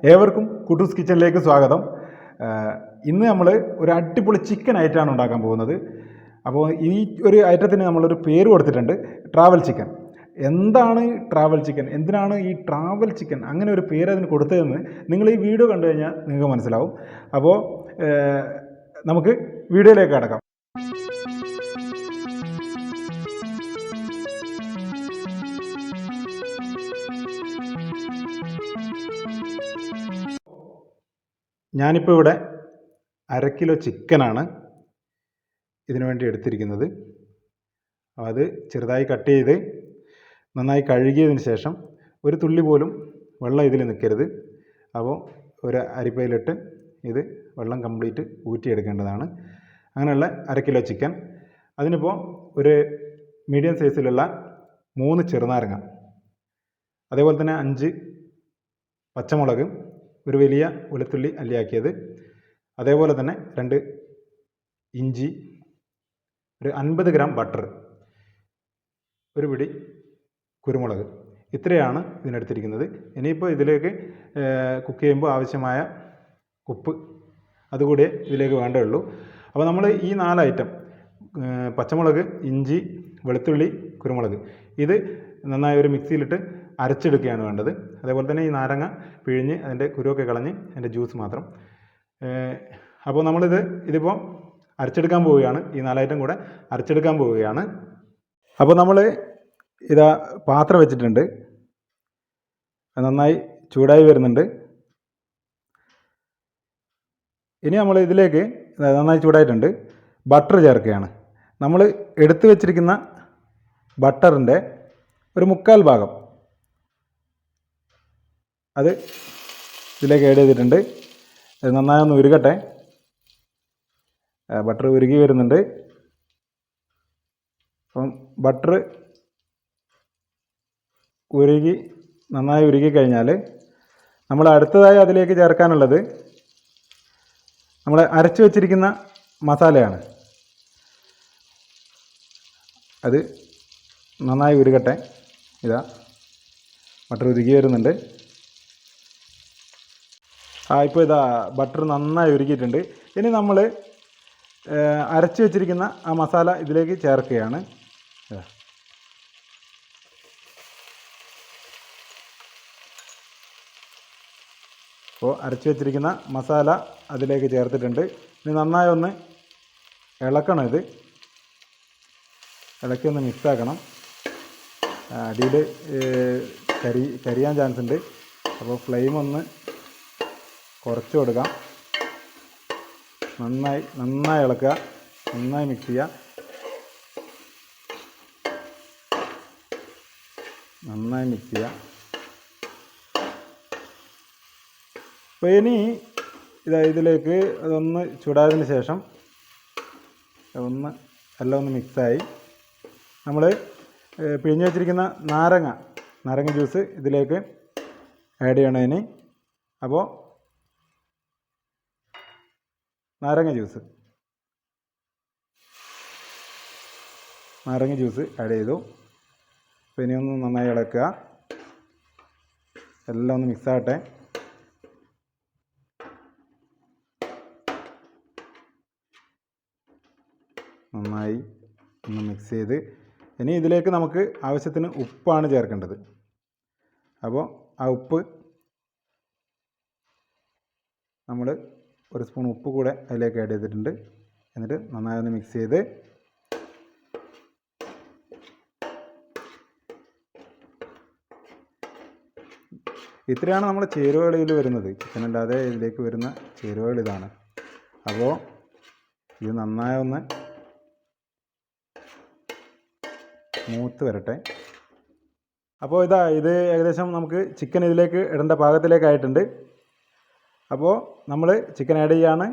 ഏവർക്കും കുട്ടൂസ് കിച്ചണിലേക്ക് സ്വാഗതം. ഇന്ന് നമ്മൾ ഒരു അടിപൊളി ചിക്കൻ ഐറ്റമാണ് ഉണ്ടാക്കാൻ പോകുന്നത്. അപ്പോൾ ഈ ഒരു ഐറ്റത്തിന് നമ്മളൊരു പേര് കൊടുത്തിട്ടുണ്ട്, ട്രാവൽ ചിക്കൻ. എന്താണ് ട്രാവൽ ചിക്കൻ, എന്തിനാണ് ഈ ട്രാവൽ ചിക്കൻ അങ്ങനെ ഒരു പേര് അതിന് കൊടുത്തതെന്ന് നിങ്ങൾ ഈ വീഡിയോ കണ്ടു കഴിഞ്ഞാൽ നിങ്ങൾക്ക് മനസ്സിലാവും. അപ്പോൾ നമുക്ക് വീഡിയോയിലേക്ക് കടക്കാം. ഞാനിപ്പോൾ ഇവിടെ 1/2 കിലോ ചിക്കനാണ് ഇതിനു വേണ്ടി എടുത്തിരിക്കുന്നത്. അത് ചെറുതായി കട്ട് ചെയ്ത് നന്നായി കഴുകിയതിന് ശേഷം ഒരു തുള്ളി പോലും വെള്ളം ഇതിൽ നിൽക്കരുത്. അപ്പോൾ ഒരു അരിപ്പയിലിട്ട് ഇത് വെള്ളം കംപ്ലീറ്റ് ഊറ്റിയെടുക്കേണ്ടതാണ്. അങ്ങനെയുള്ള 1/2 കിലോ ചിക്കൻ. അതിനിപ്പോൾ ഒരു മീഡിയം സൈസിലുള്ള 3 ചെറുനാരങ്ങ, അതേപോലെ തന്നെ 5 പച്ചമുളക്, ഒരു വലിയ വെളുത്തുള്ളി അല്ലിയാക്കിയത്, അതേപോലെ തന്നെ 2 ഇഞ്ചി, ഒരു 50 ഗ്രാം ബട്ടർ, ഒരു പിടി കുരുമുളക്. ഇത്രയാണ് ഇതിനെടുത്തിരിക്കുന്നത്. ഇനിയിപ്പോൾ ഇതിലേക്ക് കുക്ക് ചെയ്യുമ്പോൾ ആവശ്യമായ ഉപ്പ് അതുകൂടെ ഇതിലേക്ക് വേണ്ടേ. അപ്പോൾ നമ്മൾ ഈ 4 ഐറ്റം, പച്ചമുളക്, ഇഞ്ചി, വെളുത്തുള്ളി, കുരുമുളക്, ഇത് നന്നായി ഒരു മിക്സിയിലിട്ട് അരച്ചെടുക്കുകയാണ് വേണ്ടത്. അതേപോലെ തന്നെ ഈ നാരങ്ങ പിഴിഞ്ഞ് അതിൻ്റെ കുരുവൊക്കെ കളഞ്ഞ് അതിൻ്റെ ജ്യൂസ് മാത്രം. അപ്പോൾ ഇതിപ്പോൾ അരച്ചെടുക്കാൻ പോവുകയാണ്. ഈ 4 ഐറ്റം കൂടെ അരച്ചെടുക്കാൻ പോവുകയാണ്. അപ്പോൾ നമ്മൾ ഇതാ പാത്രം വെച്ചിട്ടുണ്ട്, നന്നായി ചൂടായി വരുന്നുണ്ട്. ഇനി നമ്മൾ ഇതിലേക്ക് നന്നായി ചൂടായിട്ടുണ്ട്, ബട്ടർ ചേർക്കുകയാണ്. നമ്മൾ എടുത്തു വച്ചിരിക്കുന്ന ബട്ടറിൻ്റെ ഒരു 1/4 ഭാഗം അത് ഇതിലേക്ക് ആഡ് ചെയ്തിട്ടുണ്ട്. ഇത് നന്നായി ഒന്ന് ഉരുകട്ടെ. ബട്ടർ ഉരുകി വരുന്നുണ്ട്. അപ്പം ബട്ടർ നന്നായി ഉരുകി കഴിഞ്ഞാൽ നമ്മൾ അടുത്തതായി അതിലേക്ക് ചേർക്കാനുള്ളത് നമ്മൾ അരച്ചു വച്ചിരിക്കുന്ന മസാലയാണ്. അത് നന്നായി ഉരുകട്ടെ. ഇതാ ബട്ടർ ഉരുകി വരുന്നുണ്ട്. ഇപ്പോൾ ഇതാ ബട്ടർ നന്നായി ഉരുക്കിയിട്ടുണ്ട്. ഇനി നമ്മൾ അരച്ച് വെച്ചിരിക്കുന്ന ആ മസാല ഇതിലേക്ക് ചേർക്കുകയാണ്. അപ്പോൾ അരച്ച് വെച്ചിരിക്കുന്ന മസാല അതിലേക്ക് ചേർത്തിട്ടുണ്ട്. ഇനി നന്നായി ഒന്ന് ഇളക്കണം. ഇത് ഇളക്കി ഒന്ന് മിക്സാക്കണം. അടിയിൽ കരിയാൻ ചാൻസ് ഉണ്ട്. അപ്പോൾ ഫ്ലെയിം ഒന്ന് കുറച്ച് കൊടുക്കാം. നന്നായി ഇളക്കുക, നന്നായി മിക്സ് ചെയ്യുക. നന്നായി മിക്സ് ചെയ്യുക. അപ്പോൾ ഇനി ഇതിലേക്ക് അതൊന്ന് ചൂടായതിന് ശേഷം എല്ലാം ഒന്ന് മിക്സായി നമ്മൾ പിഴിഞ്ഞ് വെച്ചിരിക്കുന്ന നാരങ്ങ ജ്യൂസ് ഇതിലേക്ക് ആഡ് ചെയ്യണം. ഇനി അപ്പോൾ നാരങ്ങ ജ്യൂസ് ആഡ് ചെയ്തു. അപ്പോൾ ഇനി ഒന്ന് നന്നായി ഇളക്കുക, എല്ലാം ഒന്ന് മിക്സാകട്ടെ. നന്നായി ഒന്ന് മിക്സ് ചെയ്ത് ഇനി ഇതിലേക്ക് നമുക്ക് ആവശ്യത്തിന് ഉപ്പാണ് ചേർക്കേണ്ടത്. അപ്പോൾ ആ ഉപ്പ് നമ്മൾ 1 സ്പൂൺ ഉപ്പ് കൂടെ അതിലേക്ക് ആഡ് ചെയ്തിട്ടുണ്ട്. എന്നിട്ട് നന്നായി ഒന്ന് മിക്സ് ചെയ്ത് ഇത്രയാണ് നമ്മുടെ ചേരുവകളിൽ വരുന്നത്. ചിക്കനല്ലാതെ ഇതിലേക്ക് വരുന്ന ചേരുവകൾ ഇതാണ്. അപ്പോൾ ഇത് നന്നായി ഒന്ന് മൂത്ത് വരട്ടെ. അപ്പോൾ ഇത് ഏകദേശം നമുക്ക് ചിക്കൻ ഇതിലേക്ക് ഇടേണ്ട പാകത്തിലേക്കായിട്ടുണ്ട്. അപ്പോൾ നമ്മൾ ചിക്കൻ ആഡ് ചെയ്യാണ്.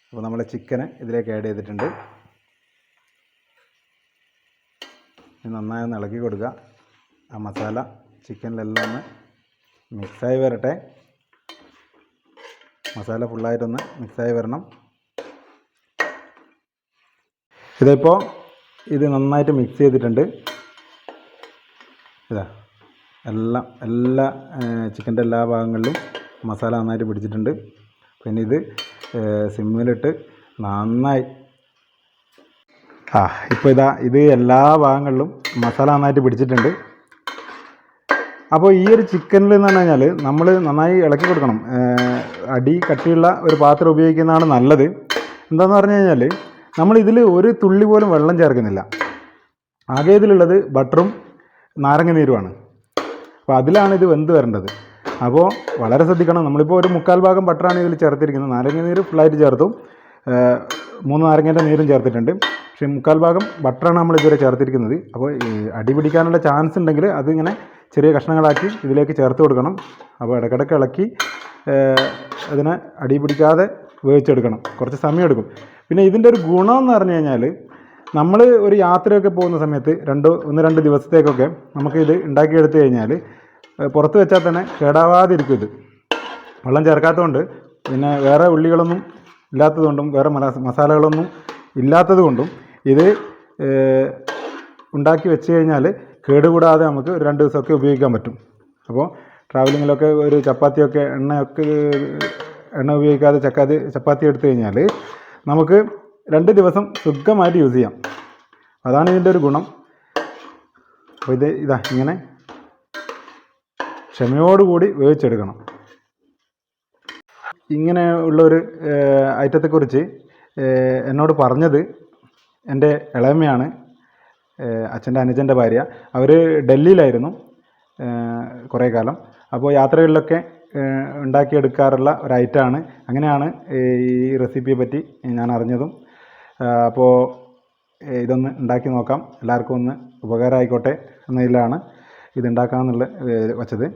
അപ്പോൾ നമ്മൾ ചിക്കന് ഇതിലേക്ക് ആഡ് ചെയ്തിട്ടുണ്ട്. നന്നായി ഒന്ന് ഇളക്കി കൊടുക്കുക. ആ മസാല ചിക്കനിലെല്ലാം ഒന്ന് മിക്സായി വരട്ടെ. മസാല ഫുള്ളായിട്ടൊന്ന് മിക്സായി വരണം. ഇതിപ്പോൾ ഇത് നന്നായിട്ട് മിക്സ് ചെയ്തിട്ടുണ്ട്. ഇതാ എല്ലാ ചിക്കൻ്റെ എല്ലാ ഭാഗങ്ങളിലും മസാല നന്നായിട്ട് പിടിച്ചിട്ടുണ്ട്. പിന്നെ ഇത് സിമ്മിലിട്ട് നന്നായി ഇപ്പോൾ ഇത് എല്ലാ ഭാഗങ്ങളിലും മസാല നന്നായിട്ട് പിടിച്ചിട്ടുണ്ട്. അപ്പോൾ ഈ ഒരു ചിക്കനിൽ എന്ന് പറഞ്ഞു കഴിഞ്ഞാൽ നമ്മൾ നന്നായി ഇളക്കി കൊടുക്കണം. അടി കട്ടിയുള്ള ഒരു പാത്രം ഉപയോഗിക്കുന്നതാണ് നല്ലത്. എന്താണെന്ന് പറഞ്ഞു കഴിഞ്ഞാൽ നമ്മളിതിൽ ഒരു തുള്ളി പോലും വെള്ളം ചേർക്കുന്നില്ല. ആകെ ഇതിലുള്ളത് ബട്ടറും നാരങ്ങ നീരുമാണ്. അപ്പോൾ അതിലാണ് ഇത് വെന്ത് വരേണ്ടത്. അപ്പോൾ വളരെ ശ്രദ്ധിക്കണം. നമ്മളിപ്പോൾ ഒരു 1/4 ഭാഗം ബട്ടറാണ് ഇതിൽ ചേർത്തിരിക്കുന്നത്. നാരങ്ങ നീര് ഫുള്ളായിട്ട് ചേർത്തു, 3 നാരങ്ങേൻ്റെ നീരും ചേർത്തിട്ടുണ്ട്. പക്ഷേ 1/4 ഭാഗം ബട്ടറാണ് നമ്മൾ ഇതുവരെ ചേർത്തിരിക്കുന്നത്. അപ്പോൾ അടി പിടിക്കാനുള്ള ചാൻസ് ഉണ്ടെങ്കിൽ അതിങ്ങനെ ചെറിയ കഷ്ണങ്ങളാക്കി ഇതിലേക്ക് ചേർത്ത് കൊടുക്കണം. അപ്പോൾ ഇടയ്ക്കിടയ്ക്ക് ഇളക്കി അതിനെ അടി പിടിക്കാതെ വേവിച്ചെടുക്കണം. കുറച്ച് സമയം എടുക്കും. പിന്നെ ഇതിൻ്റെ ഒരു ഗുണം എന്ന് പറഞ്ഞു കഴിഞ്ഞാൽ നമ്മൾ ഒരു യാത്രയൊക്കെ പോകുന്ന സമയത്ത് 1-2 ദിവസത്തേക്കൊക്കെ നമുക്കിത് ഉണ്ടാക്കിയെടുത്തു കഴിഞ്ഞാൽ പുറത്ത് വെച്ചാൽ തന്നെ കേടാവാതിരിക്കും. ഇത് വെള്ളം ചേർക്കാത്തതുകൊണ്ട്, പിന്നെ വേറെ ഉള്ളികളൊന്നും ഇല്ലാത്തതുകൊണ്ടും വേറെ മസാലകളൊന്നും ഇല്ലാത്തത് കൊണ്ടും ഇത് ഉണ്ടാക്കി വെച്ച് കഴിഞ്ഞാൽ കേടുകൂടാതെ നമുക്ക് ഒരു 2 ദിവസമൊക്കെ ഉപയോഗിക്കാൻ പറ്റും. അപ്പോൾ ട്രാവലിങ്ങിലൊക്കെ ഒരു ചപ്പാത്തിയൊക്കെ എണ്ണ ഉപയോഗിക്കാതെ ചപ്പാത്തി എടുത്തു കഴിഞ്ഞാൽ നമുക്ക് 2 ദിവസം സുഖമായിട്ട് യൂസ് ചെയ്യാം. അതാണ് ഇതിൻ്റെ ഒരു ഗുണം. അപ്പോൾ ഇങ്ങനെ ക്ഷമയോടുകൂടി വേവിച്ചെടുക്കണം. ഇങ്ങനെ ഉള്ളൊരു ഐറ്റത്തെക്കുറിച്ച് എന്നോട് പറഞ്ഞത് എൻ്റെ ഇളയമ്മയാണ്, അച്ഛൻ്റെ അനുജൻ്റെ ഭാര്യ. അവർ ഡൽഹിയിലായിരുന്നു കുറേ കാലം. അപ്പോൾ യാത്രകളിലൊക്കെ ഉണ്ടാക്കിയെടുക്കാറുള്ള ഒരു ഐറ്റമാണ്. അങ്ങനെയാണ് ഈ റെസിപ്പിയെ പറ്റി ഞാൻ അറിഞ്ഞതും. അപ്പോൾ ഇതൊന്ന് ഉണ്ടാക്കി നോക്കാം, എല്ലാവർക്കും ഒന്ന് ഉപകാരമായിക്കോട്ടെ എന്നതിലാണ് ഇത് ഉണ്ടാക്കാമെന്നുള്ള വച്ചത്.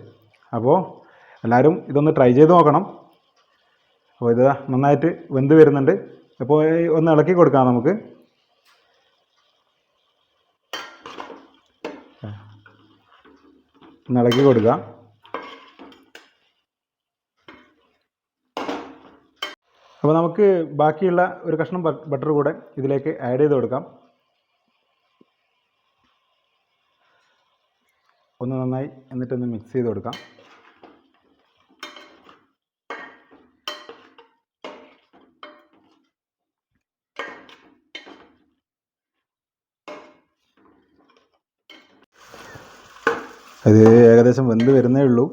അപ്പോൾ എല്ലാവരും ഇതൊന്ന് ട്രൈ ചെയ്ത് നോക്കണം. അപ്പോൾ ഇത് നന്നായിട്ട് വെന്ത് വരുന്നുണ്ട്. അപ്പോൾ ഒന്ന് ഇളക്കി കൊടുക്കാം നമുക്ക്. ഒന്ന് ഇളക്കി കൊടുക്കാം. അപ്പോൾ നമുക്ക് ബാക്കിയുള്ള ഒരു കഷ്ണം ബട്ടർ കൂടെ ഇതിലേക്ക് ആഡ് ചെയ്ത് കൊടുക്കാം. ഒന്ന് നന്നായി എന്നിട്ടൊന്ന് മിക്സ് ചെയ്ത് കൊടുക്കാം. ഇത് ഏകദേശം വെന്ത് വരുന്നേ ഉള്ളൂ.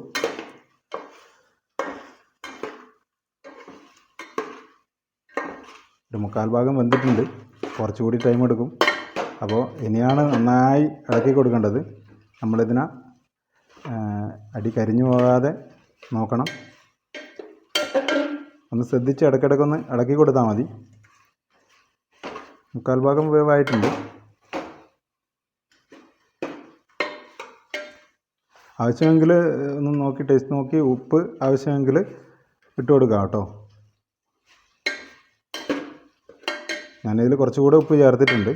ഒരു 1/4 ഭാഗം വെന്തിട്ടുണ്ട്. കുറച്ചുകൂടി ടൈം എടുക്കും. അപ്പോൾ ഇനിയാണ് നന്നായി ഇളക്കി കൊടുക്കേണ്ടത്. നമ്മളിതിനെ അടി കരിഞ്ഞു പോകാതെ നോക്കണം. ഒന്ന് ശ്രദ്ധിച്ച് ഇടയ്ക്കിടയ്ക്കൊന്ന് ഇളക്കി കൊടുത്താൽ മതി. 1/4 ഭാഗം വേവായിട്ടുണ്ട്. ആവശ്യമെങ്കിൽ ഒന്ന് നോക്കി ടേസ്റ്റ് നോക്കി ഉപ്പ് ആവശ്യമെങ്കിൽ ഇട്ട് കൊടുക്കാം കേട്ടോ. ഞാനിതിൽ കുറച്ചുകൂടെ ഉപ്പ് ചേർത്തിട്ടുണ്ട്.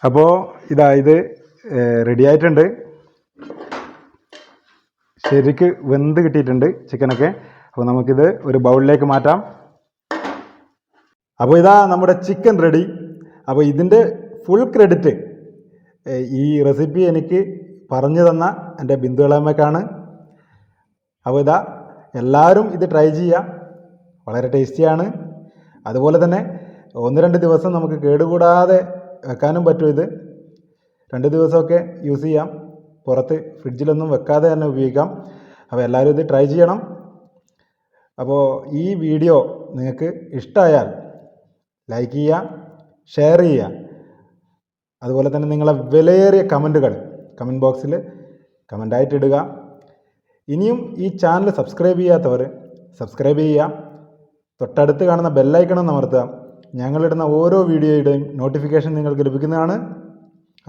അപ്പോൾ ഇത് റെഡി ആയിട്ടുണ്ട്. ശരിക്ക് വെന്ത് കിട്ടിയിട്ടുണ്ട് ചിക്കനൊക്കെ. അപ്പോൾ നമുക്കിത് ഒരു ബൗളിലേക്ക് മാറ്റാം. അപ്പോൾ നമ്മുടെ ചിക്കൻ റെഡി. അപ്പോൾ ഇതിൻ്റെ ഫുൾ ക്രെഡിറ്റ് ഈ റെസിപ്പി എനിക്ക് പറഞ്ഞു തന്ന എൻ്റെ ബിന്ദു ഇളയമ്മയ്ക്കാണ്. അപ്പോൾ എല്ലാവരും ഇത് ട്രൈ ചെയ്യാം. വളരെ ടേസ്റ്റിയാണ്. അതുപോലെ തന്നെ 1-2 ദിവസം നമുക്ക് കേടുകൂടാതെ വെക്കാനും പറ്റും. ഇത് 2 ദിവസമൊക്കെ യൂസ് ചെയ്യാം. പുറത്ത് ഫ്രിഡ്ജിലൊന്നും വെക്കാതെ തന്നെ ഉപയോഗിക്കാം. അപ്പോൾ എല്ലാവരും ഇത് ട്രൈ ചെയ്യണം. അപ്പോൾ ഈ വീഡിയോ നിങ്ങൾക്ക് ഇഷ്ടമായാൽ ലൈക്ക് ചെയ്യുക, ഷെയർ ചെയ്യുക. അതുപോലെ തന്നെ നിങ്ങളെ വിലയേറിയ കമൻറ്റുകൾ കമൻറ്റ് ബോക്സിൽ കമൻ്റായിട്ട് ഇടുക. ഇനിയും ഈ ചാനൽ സബ്സ്ക്രൈബ് ചെയ്യാത്തവർ സബ്സ്ക്രൈബ് ചെയ്യുക. തൊട്ടടുത്ത് കാണുന്ന ബെല്ലൈക്കൺ അമർത്തുക. ഞങ്ങളിടുന്ന ഓരോ വീഡിയോയുടെയും നോട്ടിഫിക്കേഷൻ നിങ്ങൾക്ക് ലഭിക്കുന്നതാണ്.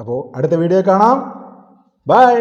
അപ്പോൾ അടുത്ത വീഡിയോ കാണാം. ബൈ.